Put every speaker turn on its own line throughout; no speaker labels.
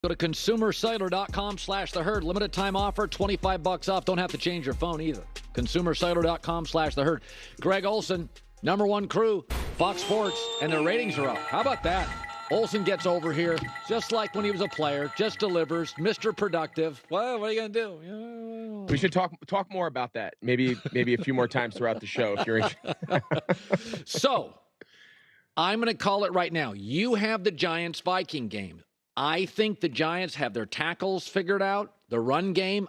Go to consumercellular.com/theherd. Limited time offer, $25 off. Don't have to change your phone either. Consumercellular.com/theherd. Greg Olson, number one crew, Fox Sports, and their ratings are up. How about that? Olson gets over here just like when he was a player, just delivers, Mr. Productive. Well, what are you going to do?
We should talk more about that. Maybe a few more times throughout the show if you're interested.
So, I'm going to call it right now. You have the Giants-Viking game. I think the Giants have their tackles figured out, the run game.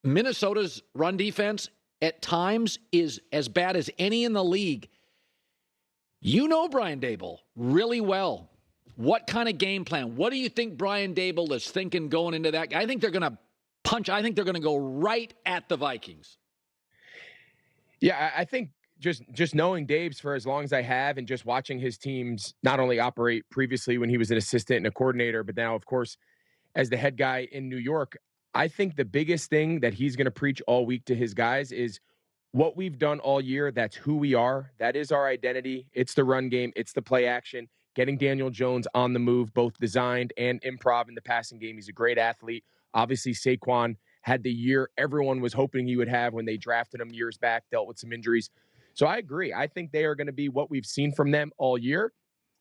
Minnesota's run defense at times is as bad as any in the league. You know Brian Daboll really well. What kind of game plan? What do you think Brian Daboll is thinking going into that? I think they're going to punch. I think they're going to go right at the Vikings.
Yeah, I think just knowing Dave's for as long as I have and just watching his teams not only operate previously when he was an assistant and a coordinator, but now, of course, as the head guy in New York, I think the biggest thing that he's going to preach all week to his guys is what we've done all year. That's who we are. That is our identity. It's the run game. It's the play action. Getting Daniel Jones on the move, both designed and improv in the passing game. He's a great athlete. Obviously, Saquon had the year everyone was hoping he would have when they drafted him years back, dealt with some injuries. So I agree. I think they are going to be what we've seen from them all year.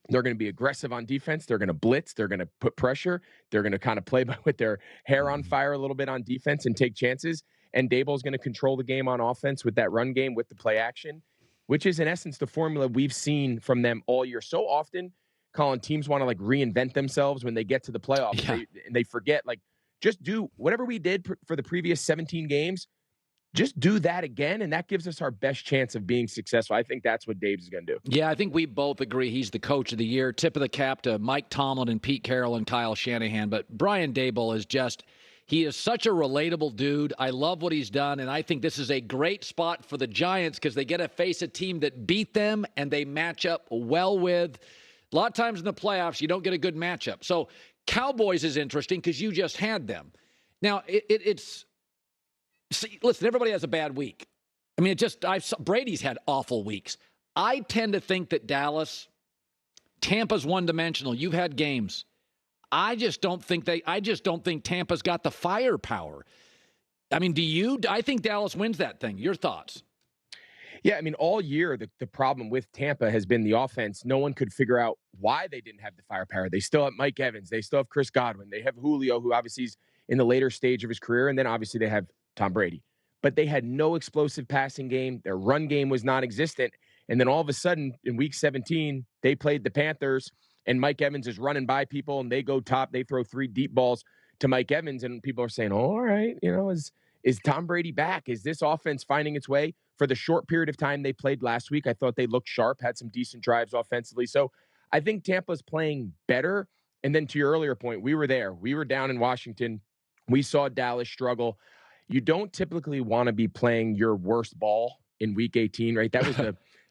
They're going to be aggressive on defense. They're going to blitz. They're going to put pressure. They're going to kind of play with their hair on fire a little bit on defense and take chances. And Daboll's going to control the game on offense with that run game, with the play action, which is in essence the formula we've seen from them all year. So often, Colin, teams want to like reinvent themselves when they get to the playoffs.
Yeah.
They forget, like, just do whatever we did for the previous 17 games. Just do that again, and that gives us our best chance of being successful. I think that's what Dave's going to do.
Yeah, I think we both agree he's the coach of the year. Tip of the cap to Mike Tomlin and Pete Carroll and Kyle Shanahan. But Brian Daboll is just – he is such a relatable dude. I love what he's done, and I think this is a great spot for the Giants because they get to face a team that beat them and they match up well with. A lot of times in the playoffs, you don't get a good matchup. So Cowboys is interesting because you just had them. Now, it's – see, listen, everybody has a bad week. I mean, Brady's had awful weeks. I tend to think that Tampa's one-dimensional. You've had games. I just don't think Tampa's got the firepower. I mean, do you? I think Dallas wins that thing. Your thoughts?
Yeah, I mean, all year, the problem with Tampa has been the offense. No one could figure out why they didn't have the firepower. They still have Mike Evans. They still have Chris Godwin. They have Julio, who obviously is in the later stage of his career. And then obviously they have Tom Brady. But they had no explosive passing game. Their run game was non-existent. And then all of a sudden, in Week 17, they played the Panthers, and Mike Evans is running by people, and they go top. They throw 3 deep balls to Mike Evans, and people are saying, all right, is Tom Brady back? Is this offense finding its way? For the short period of time they played last week, I thought they looked sharp, had some decent drives offensively. So I think Tampa's playing better. And then to your earlier point, we were there. We were down in Washington. We saw Dallas struggle. You don't typically want to be playing your worst ball in Week 18, right?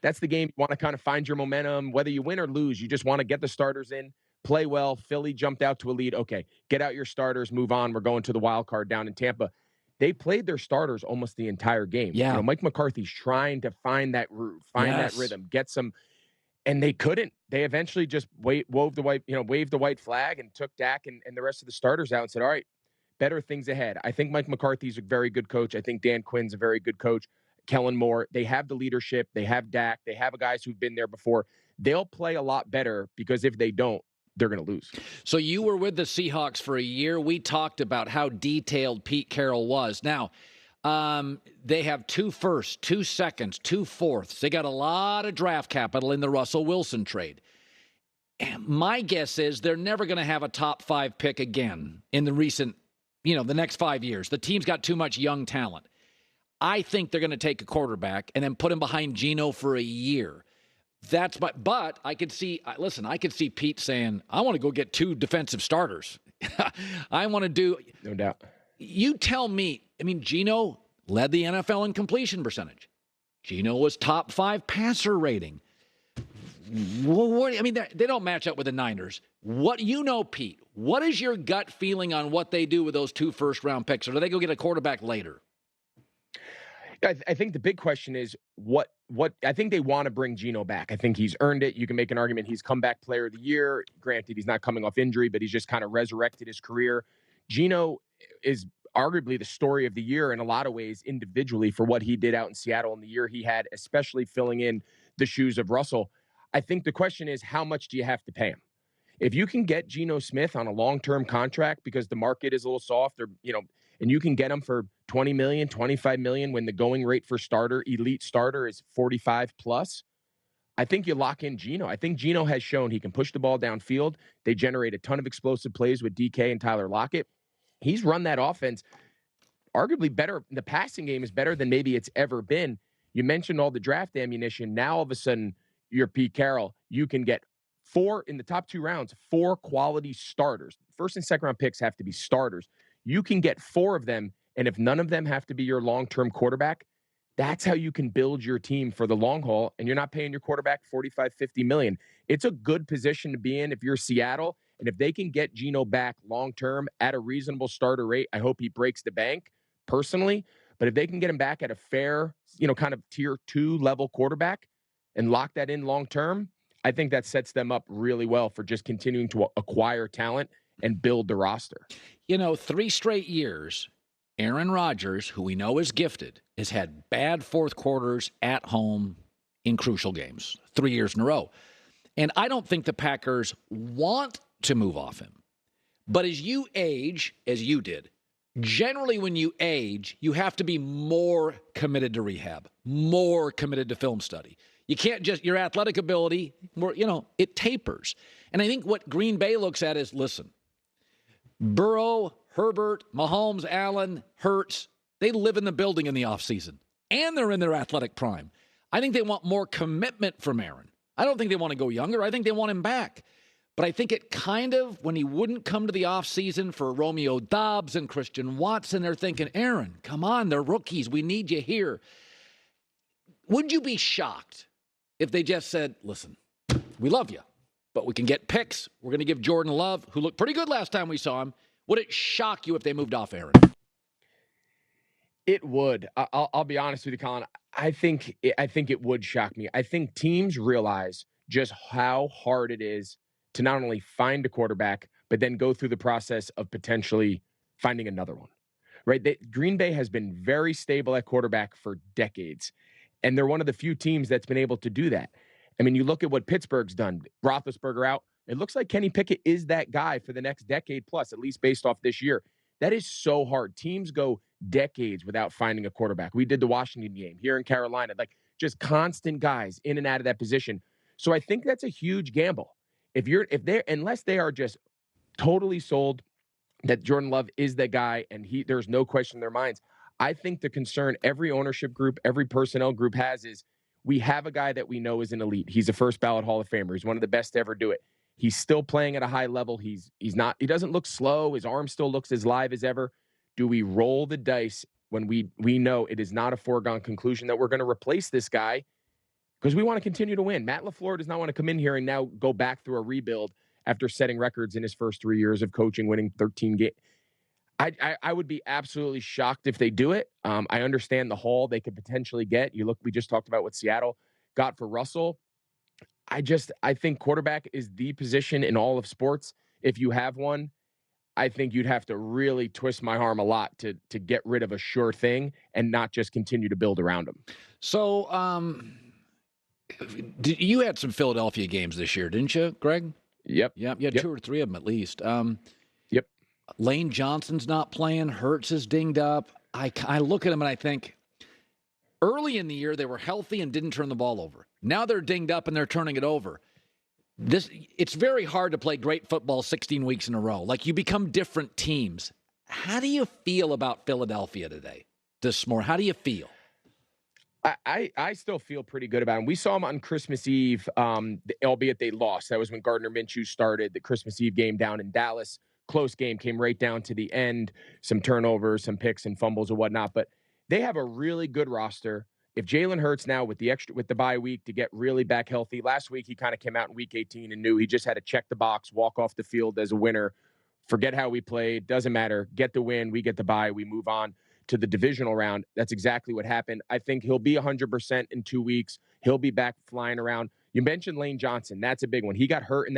That's the game you want to kind of find your momentum. Whether you win or lose, you just want to get the starters in, play well. Philly jumped out to a lead. Okay, get out your starters, move on. We're going to the wild card down in Tampa. They played their starters almost the entire game.
Yeah.
Mike McCarthy's trying to find that groove, that rhythm, get some, and they couldn't. They eventually just waved the white flag and took Dak and the rest of the starters out and said, all right, better things ahead. I think Mike McCarthy's a very good coach. I think Dan Quinn's a very good coach. Kellen Moore, they have the leadership. They have Dak. They have guys who've been there before. They'll play a lot better because if they don't, they're going to lose.
So you were with the Seahawks for a year. We talked about how detailed Pete Carroll was. Now, they have 2 firsts, 2 seconds, 2 fourths. They got a lot of draft capital in the Russell Wilson trade. My guess is they're never going to have a top 5 pick again in the recent the next 5 years. The team's got too much young talent. I think they're going to take a quarterback and then put him behind Geno for a year. But I could see Pete saying, I want to go get 2 defensive starters. I want to do.
No doubt.
You tell me, Geno led the NFL in completion percentage. Geno was top 5 passer rating. They don't match up with the Niners. Pete, what is your gut feeling on what they do with those 2 first-round picks? Or do they go get a quarterback later?
I think the big question is what what I think they want to bring Geno back. I think he's earned it. You can make an argument he's comeback player of the year. Granted, he's not coming off injury, but he's just kind of resurrected his career. Geno is arguably the story of the year in a lot of ways individually for what he did out in Seattle in the year he had, especially filling in the shoes of Russell. I think the question is, how much do you have to pay him? If you can get Geno Smith on a long-term contract because the market is a little soft, or and you can get him for 20 million, 25 million when the going rate for elite starter is 45 plus, I think you lock in Geno. I think Geno has shown he can push the ball downfield. They generate a ton of explosive plays with DK and Tyler Lockett. He's run that offense arguably better. The passing game is better than maybe it's ever been. You mentioned all the draft ammunition. Now, all of a sudden, you're Pete Carroll. You can get in the top 2 rounds, 4 quality starters. First and second round picks have to be starters. You can get 4 of them, and if none of them have to be your long-term quarterback, that's how you can build your team for the long haul, and you're not paying your quarterback 45, 50 million. It's a good position to be in if you're Seattle, and if they can get Geno back long-term at a reasonable starter rate, I hope he breaks the bank personally, but if they can get him back at a fair, kind of tier 2 level quarterback and lock that in long-term, I think that sets them up really well for just continuing to acquire talent and build the roster.
3 straight years, Aaron Rodgers, who we know is gifted, has had bad fourth quarters at home in crucial games 3 years in a row. And I don't think the Packers want to move off him. But as you age, as you did, generally when you age, you have to be more committed to rehab, more committed to film study. You can't just, your athletic ability, it tapers. And I think what Green Bay looks at is, listen, Burrow, Herbert, Mahomes, Allen, Hurts, they live in the building in the offseason, and they're in their athletic prime. I think they want more commitment from Aaron. I don't think they want to go younger. I think they want him back. But I think it kind of, when he wouldn't come to the offseason for Romeo Doubs and Christian Watson, they're thinking, Aaron, come on, they're rookies. We need you here. Would you be shocked if they just said, listen, we love you, but we can get picks. We're going to give Jordan Love, who looked pretty good last time we saw him. Would it shock you if they moved off Aaron?
It would. I'll be honest with you, Colin. I think it would shock me. I think teams realize just how hard it is to not only find a quarterback, but then go through the process of potentially finding another one, right? Green Bay has been very stable at quarterback for decades, and they're one of the few teams that's been able to do that. I mean, you look at what Pittsburgh's done. Roethlisberger out. It looks like Kenny Pickett is that guy for the next decade plus, at least based off this year. That is so hard. Teams go decades without finding a quarterback. We did the Washington game here in Carolina, like just constant guys in and out of that position. So I think that's a huge gamble. Unless they are just totally sold that Jordan Love is that guy and there's no question in their minds. I think the concern every ownership group, every personnel group has is we have a guy that we know is an elite. He's a first ballot Hall of Famer. He's one of the best to ever do it. He's still playing at a high level. He doesn't look slow. His arm still looks as live as ever. Do we roll the dice when we know it is not a foregone conclusion that we're going to replace this guy because we want to continue to win? Matt LaFleur does not want to come in here and now go back through a rebuild after setting records in his first 3 years of coaching, winning 13 games. I would be absolutely shocked if they do it. I understand the haul they could potentially get. We just talked about what Seattle got for Russell. I think quarterback is the position in all of sports. If you have one, I think you'd have to really twist my arm a lot to get rid of a sure thing and not just continue to build around him.
So you had some Philadelphia games this year, didn't you, Greg?
Yep.
You had 2 or 3 of them at least.
Yep.
Lane Johnson's not playing. Hurts is dinged up. I look at him and I think early in the year they were healthy and didn't turn the ball over. Now they're dinged up and they're turning it over. It's very hard to play great football 16 weeks in a row. Like, you become different teams. How do you feel about Philadelphia today? How do you feel?
I still feel pretty good about him. We saw him on Christmas Eve, albeit they lost. That was when Gardner Minshew started the Christmas Eve game down in Dallas. Close game, came right down to the end. Some turnovers, some picks and fumbles and whatnot. But they have a really good roster. If Jalen Hurts now with the bye week to get really back healthy, last week he kind of came out in week 18 and knew he just had to check the box, walk off the field as a winner, forget how we played, doesn't matter, get the win, we get the bye, we move on. to the divisional round. That's exactly what happened. I think he'll be 100% in 2 weeks. He'll be back flying around. You mentioned Lane Johnson. That's a big one. He got hurt in